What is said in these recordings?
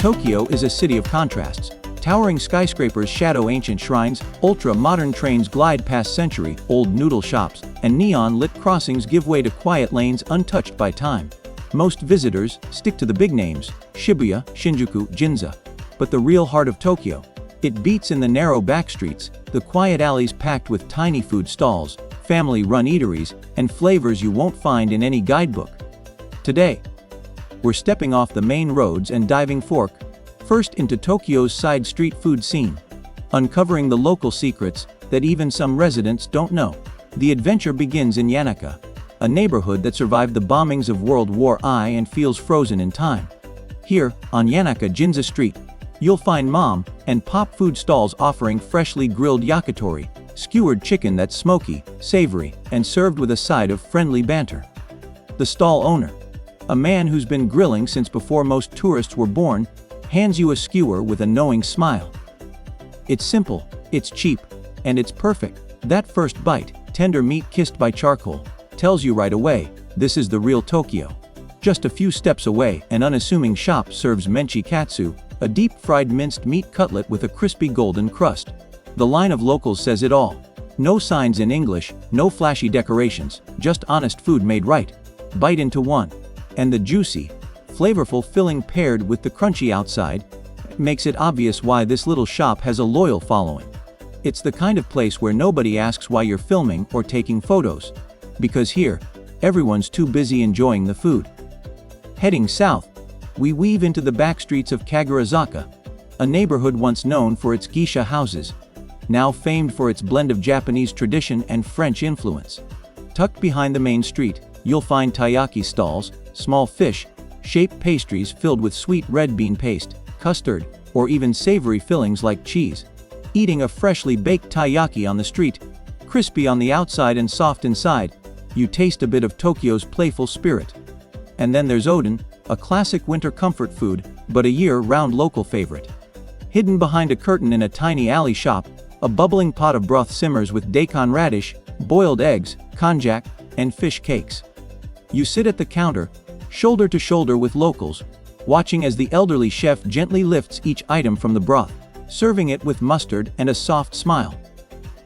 Tokyo is a city of contrasts. Towering skyscrapers shadow ancient shrines, ultra-modern trains glide past century-old noodle shops, and neon-lit crossings give way to quiet lanes untouched by time. Most visitors stick to the big names, Shibuya, Shinjuku, Ginza. But the real heart of Tokyo, it beats in the narrow backstreets, the quiet alleys packed with tiny food stalls, family-run eateries, and flavors you won't find in any guidebook. Today, we're stepping off the main roads and diving first into Tokyo's side street food scene, uncovering the local secrets that even some residents don't know. The adventure begins in Yanaka, a neighborhood that survived the bombings of World War I and feels frozen in time. Here, on Yanaka Ginza Street, you'll find mom and pop food stalls offering freshly grilled yakitori, skewered chicken that's smoky, savory, and served with a side of friendly banter. The stall owner, a man who's been grilling since before most tourists were born, hands you a skewer with a knowing smile. It's simple, it's cheap, and it's perfect. That first bite, tender meat kissed by charcoal, tells you right away, this is the real Tokyo. Just a few steps away, an unassuming shop serves menchi katsu, a deep-fried minced meat cutlet with a crispy golden crust. The line of locals says it all. No signs in English, no flashy decorations, just honest food made right. Bite into one, and the juicy, flavorful filling paired with the crunchy outside makes it obvious why this little shop has a loyal following. It's the kind of place where nobody asks why you're filming or taking photos, because here, everyone's too busy enjoying the food. Heading south, we weave into the backstreets of Kagurazaka, a neighborhood once known for its geisha houses, now famed for its blend of Japanese tradition and French influence. Tucked behind the main street, you'll find taiyaki stalls, small fish-shaped pastries filled with sweet red bean paste, custard, or even savory fillings like cheese. Eating a freshly baked taiyaki on the street, crispy on the outside and soft inside, you taste a bit of Tokyo's playful spirit. And then there's oden, a classic winter comfort food, but a year-round local favorite. Hidden behind a curtain in a tiny alley shop, a bubbling pot of broth simmers with daikon radish, boiled eggs, konjac, and fish cakes. You sit at the counter, shoulder to shoulder with locals, watching as the elderly chef gently lifts each item from the broth, serving it with mustard and a soft smile.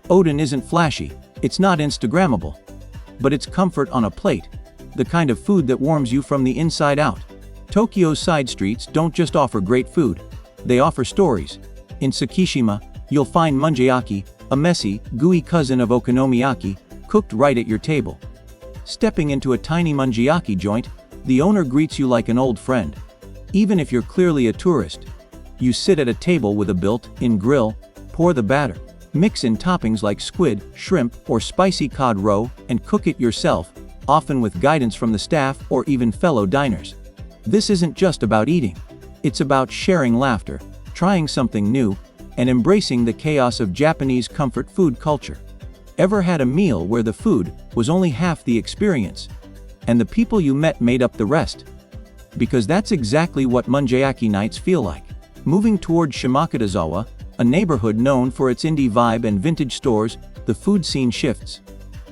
Oden isn't flashy, it's not Instagrammable, but it's comfort on a plate, the kind of food that warms you from the inside out. Tokyo's side streets don't just offer great food, they offer stories. In Tsukishima, you'll find munjayaki, a messy, gooey cousin of okonomiyaki, cooked right at your table. Stepping into a tiny munjayaki joint, the owner greets you like an old friend. Even if you're clearly a tourist, you sit at a table with a built-in grill, pour the batter, mix in toppings like squid, shrimp, or spicy cod roe, and cook it yourself, often with guidance from the staff or even fellow diners. This isn't just about eating. It's about sharing laughter, trying something new, and embracing the chaos of Japanese comfort food culture. Ever had a meal where the food was only half the experience, and the people you met made up the rest? Because that's exactly what munjayaki nights feel like. Moving toward Shimokitazawa, a neighborhood known for its indie vibe and vintage stores, the food scene shifts.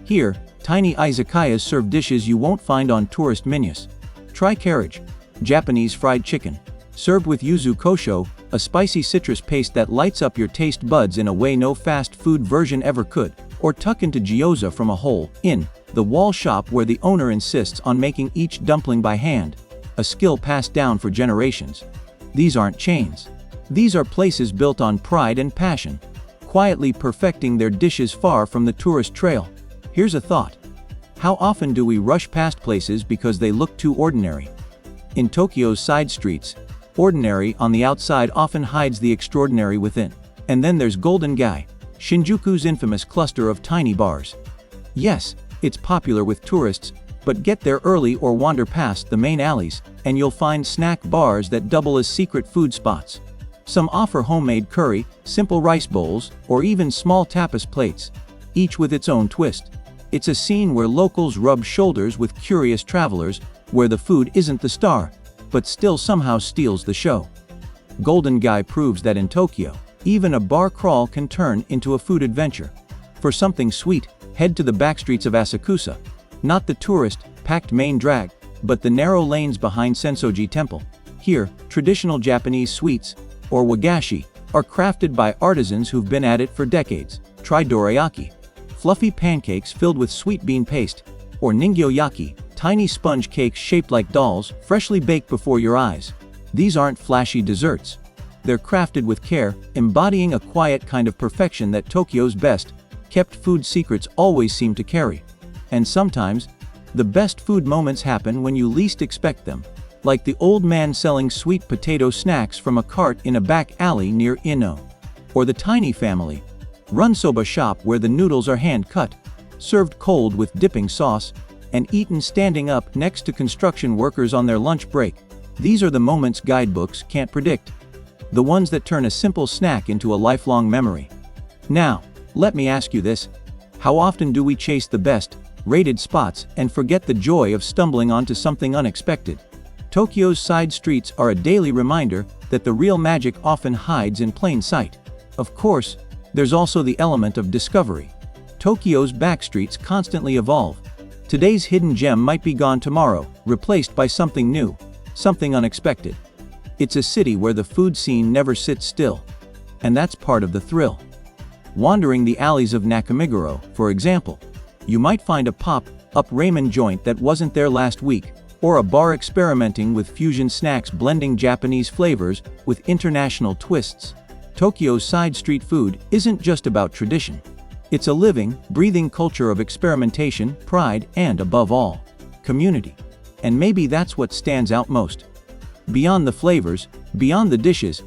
Here, tiny izakayas serve dishes you won't find on tourist menus. Try carriage, Japanese fried chicken, served with yuzu kosho, a spicy citrus paste that lights up your taste buds in a way no fast food version ever could, or tuck into gyoza from a hole-in-the-wall shop where the owner insists on making each dumpling by hand, a skill passed down for generations. These aren't chains. These are places built on pride and passion, quietly perfecting their dishes far from the tourist trail. Here's a thought. How often do we rush past places because they look too ordinary? In Tokyo's side streets, ordinary on the outside often hides the extraordinary within. And then there's Golden Gai, Shinjuku's infamous cluster of tiny bars. Yes, it's popular with tourists, but get there early or wander past the main alleys, and you'll find snack bars that double as secret food spots. Some offer homemade curry, simple rice bowls, or even small tapas plates, each with its own twist. It's a scene where locals rub shoulders with curious travelers, where the food isn't the star, but still somehow steals the show. Golden Gai proves that in Tokyo, even a bar crawl can turn into a food adventure. For something sweet, head to the backstreets of Asakusa, not the tourist-packed main drag, but the narrow lanes behind Sensoji Temple. Here, traditional Japanese sweets, or wagashi, are crafted by artisans who've been at it for decades. Try dorayaki, fluffy pancakes filled with sweet bean paste, or ningyo-yaki, tiny sponge cakes shaped like dolls, freshly baked before your eyes. These aren't flashy desserts. They're crafted with care, embodying a quiet kind of perfection that Tokyo's best-kept food secrets always seem to carry. And sometimes, the best food moments happen when you least expect them, like the old man selling sweet potato snacks from a cart in a back alley near Inno, or the tiny family-run soba shop where the noodles are hand-cut, served cold with dipping sauce, and eaten standing up next to construction workers on their lunch break. These are the moments guidebooks can't predict, the ones that turn a simple snack into a lifelong memory. Now, let me ask you this: how often do we chase the best-rated spots and forget the joy of stumbling onto something unexpected? Tokyo's side streets are a daily reminder that the real magic often hides in plain sight. Of course, there's also the element of discovery. Tokyo's backstreets constantly evolve. Today's hidden gem might be gone tomorrow, replaced by something new, something unexpected. It's a city where the food scene never sits still. And that's part of the thrill. Wandering the alleys of Nakamiguro, for example, you might find a pop-up ramen joint that wasn't there last week, or a bar experimenting with fusion snacks blending Japanese flavors with international twists. Tokyo's side street food isn't just about tradition. It's a living, breathing culture of experimentation, pride, and above all, community. And maybe that's what stands out most. Beyond the flavors, beyond the dishes,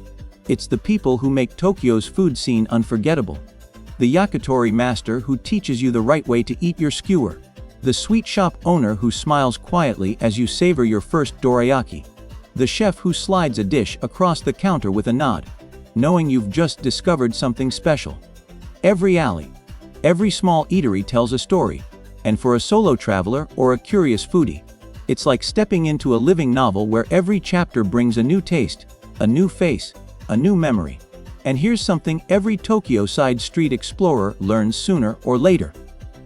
it's the people who make Tokyo's food scene unforgettable. The yakitori master who teaches you the right way to eat your skewer. The sweet shop owner who smiles quietly as you savor your first dorayaki. The chef who slides a dish across the counter with a nod, knowing you've just discovered something special. Every alley, every small eatery tells a story, and for a solo traveler or a curious foodie, it's like stepping into a living novel where every chapter brings a new taste, a new face, a new memory. And here's something every Tokyo side street explorer learns sooner or later.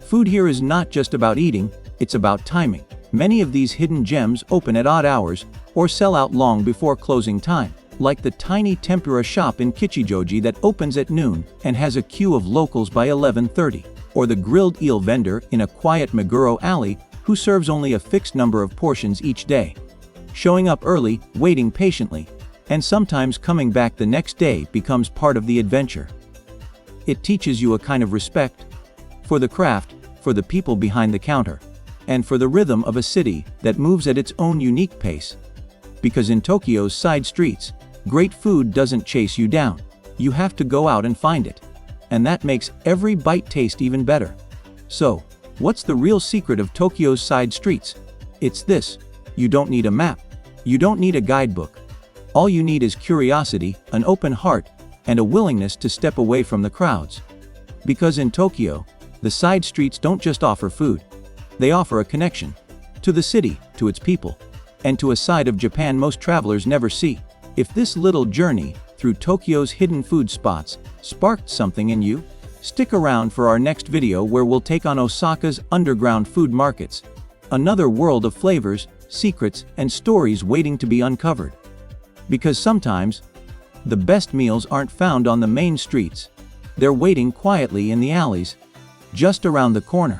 Food here is not just about eating, it's about timing. Many of these hidden gems open at odd hours or sell out long before closing time, like the tiny tempura shop in Kichijoji that opens at noon and has a queue of locals by 11:30, or the grilled eel vendor in a quiet Meguro alley who serves only a fixed number of portions each day. Showing up early, waiting patiently, and sometimes coming back the next day becomes part of the adventure. It teaches you a kind of respect for the craft, for the people behind the counter, and for the rhythm of a city that moves at its own unique pace. Because in Tokyo's side streets, great food doesn't chase you down. You have to go out and find it. And that makes every bite taste even better. So, what's the real secret of Tokyo's side streets? It's this: you don't need a map. You don't need a guidebook. All you need is curiosity, an open heart, and a willingness to step away from the crowds. Because in Tokyo, the side streets don't just offer food. They offer a connection to the city, to its people, and to a side of Japan most travelers never see. If this little journey through Tokyo's hidden food spots sparked something in you, stick around for our next video where we'll take on Osaka's underground food markets. Another world of flavors, secrets, and stories waiting to be uncovered. Because sometimes, the best meals aren't found on the main streets. They're waiting quietly in the alleys, just around the corner.